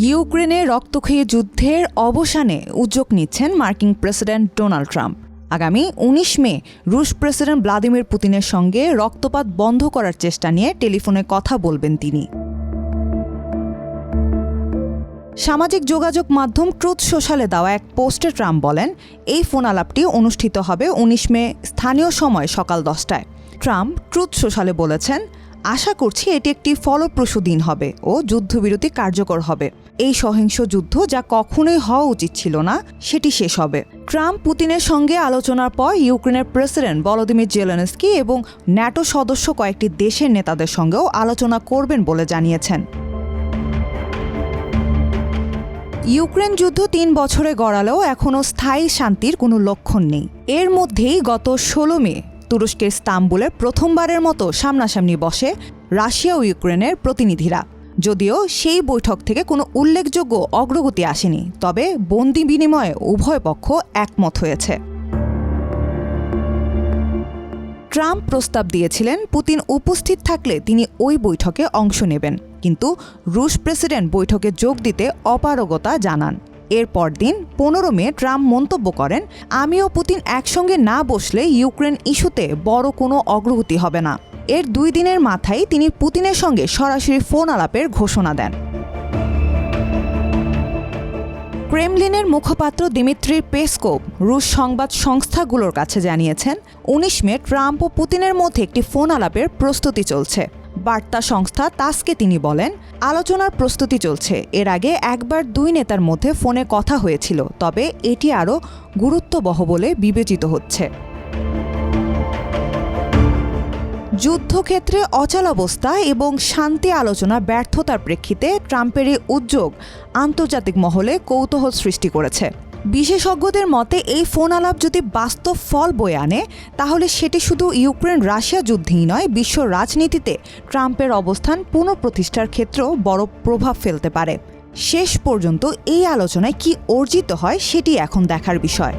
ইউক্রেনে রক্তক্ষয়ী যুদ্ধের অবসানে উদ্যোগ নিচ্ছেন মার্কিন প্রেসিডেন্ট ডোনাল্ড ট্রাম্প। আগামী ১৯ মে রুশ প্রেসিডেন্ট ভ্লাদিমির পুতিনের সঙ্গে রক্তপাত বন্ধ করার চেষ্টা নিয়ে টেলিফোনে কথা বলবেন তিনি। সামাজিক যোগাযোগ মাধ্যম ট্রুথ সোশ্যালে দেওয়া এক পোস্টে ট্রাম্প বলেন, এই ফোন আলাপটি অনুষ্ঠিত হবে ১৯ মে স্থানীয় সময় সকাল ১০টায়। ট্রাম্প ট্রুথ সোশ্যালে বলেছেন, আশা করছি এটি একটি ফলপ্রসূ দিন হবে ও যুদ্ধবিরতি কার্যকর হবে। এই সহিংস যুদ্ধ যা কখনোই হওয়া উচিত ছিল না, সেটি শেষ হবে। ট্রাম্প পুতিনের সঙ্গে আলোচনার পর ইউক্রেনের প্রেসিডেন্ট ভলোদিমির জেলেনস্কি এবং ন্যাটো সদস্য কয়েকটি দেশের নেতাদের সঙ্গেও আলোচনা করবেন বলে জানিয়েছেন। ইউক্রেন যুদ্ধ ৩ বছরে গড়ালেও এখনও স্থায়ী শান্তির কোনো লক্ষণ নেই। এর মধ্যেই গত ১৬ মে তুরস্কের ইস্তাম্বুলে প্রথমবারের মতো সামনাসামনি বসে রাশিয়া ও ইউক্রেনের প্রতিনিধিরা। যদিও সেই বৈঠক থেকে কোনো উল্লেখযোগ্য অগ্রগতি আসেনি, তবে বন্দি বিনিময়ে উভয় পক্ষ একমত হয়েছে। ট্রাম্প প্রস্তাব দিয়েছিলেন পুতিন উপস্থিত থাকলে তিনি ওই বৈঠকে অংশ নেবেন, কিন্তু রুশ প্রেসিডেন্ট বৈঠকে যোগ দিতে অপারগতা জানান। এর পরদিন ১৫ মে ট্রাম্প মন্তব্য করেন, আমি ও পুতিন একসঙ্গে না বসলে ইউক্রেন ইস্যুতে বড় কোনো অগ্রগতি হবে না। এর ২ দিনের মাথায় তিনি পুতিনের সঙ্গে সরাসরি ফোন আলাপের ঘোষণা দেন। ক্রেমলিনের মুখপাত্র দিমিত্রি পেসকোভ রুশ সংবাদ সংস্থাগুলোর কাছে জানিয়েছেন, ১৯ মে ট্রাম্প ও পুতিনের মধ্যে একটি ফোন আলাপের প্রস্তুতি চলছে। বার্তা সংস্থা তাসকে তিনি বলেন, আলোচনার প্রস্তুতি চলছে। এর আগে একবার ২ নেতার মধ্যে ফোনে কথা হয়েছিল, তবে এটি আরও গুরুত্ববহ বলে বিবেচিত হচ্ছে। যুদ্ধক্ষেত্রে অচলাবস্থা এবং শান্তি আলোচনা ব্যর্থতার প্রেক্ষিতে ট্রাম্পের এই উদ্যোগ আন্তর্জাতিক মহলে কৌতূহল সৃষ্টি করেছে। বিশেষজ্ঞদের মতে এই ফোন আলাপ যদি বাস্তব ফল বয়ে আনে, তাহলে সেটি শুধু ইউক্রেন রাশিয়া যুদ্ধেই নয়, বিশ্ব রাজনীতিতে ট্রাম্পের অবস্থান পুনঃপ্রতিষ্ঠার ক্ষেত্রেও বড় প্রভাব ফেলতে পারে। শেষ পর্যন্ত এই আলোচনায় কি অর্জিত হয় সেটি এখন দেখার বিষয়।